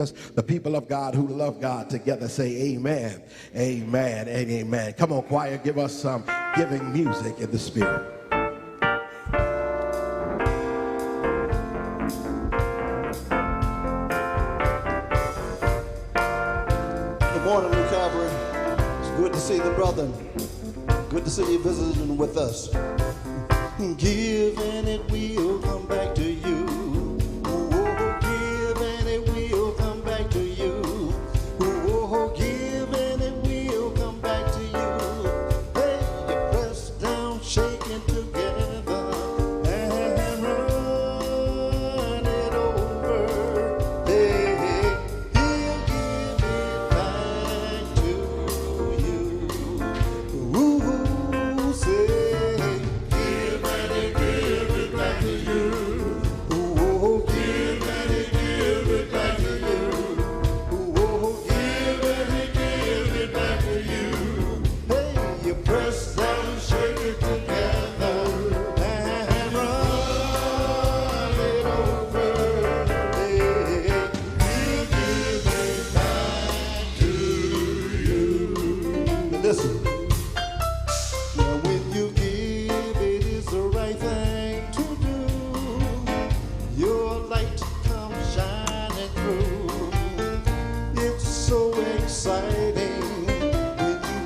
The people of God who love God together say amen, amen, and amen. Come on, choir, give us some giving music in the spirit. Good morning, New Calvary. It's good to see the brother. Good to see you visiting with us. Give and it will come back to you. Oh, give and it will come back to you. Oh, give and it will come back to you. Hey, you press down, shaking together, and run it over. Hey, he'll give it back to you. Ooh, say. Listen, now when you give, it is the right thing to do. Your light comes shining through. It's so exciting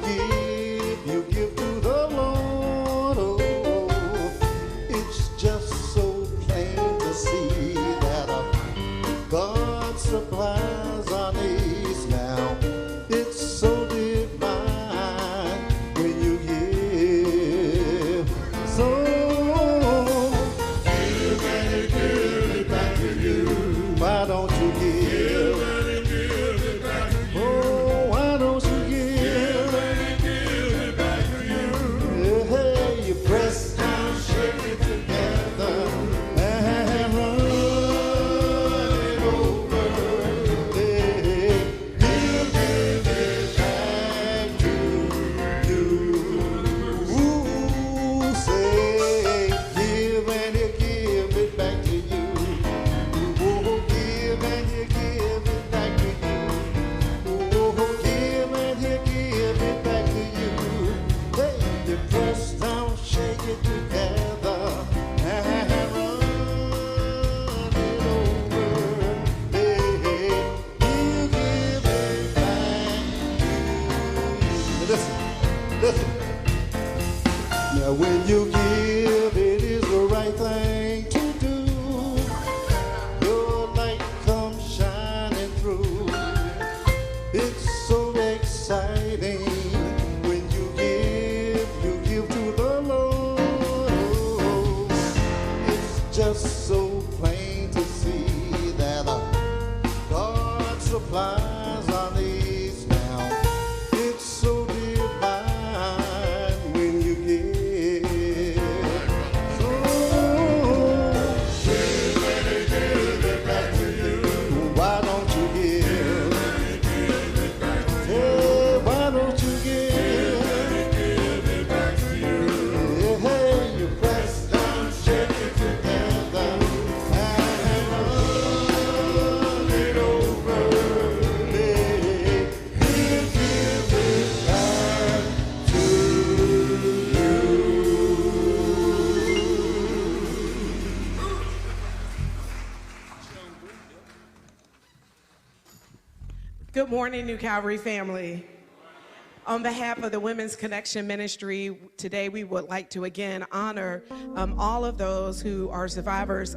when you give to the Lord. Oh, it's just so plain to see that God supplies our needs now. It's so divine. Why don't you give? Oh, why don't you give? Hey, you press down, shake it together, and run it over. Hey, he'll give it back to you. Ooh, say, give and he'll give it back to you. Listen. Now when you give, it is the right thing to do. Your light comes shining through. It's so exciting when you give to the Lord. It's just so plain to see that God supplies our needs now. It's so Good morning, New Calvary family. On behalf of the Women's Connection Ministry, today we would like to again honor all of those who are survivors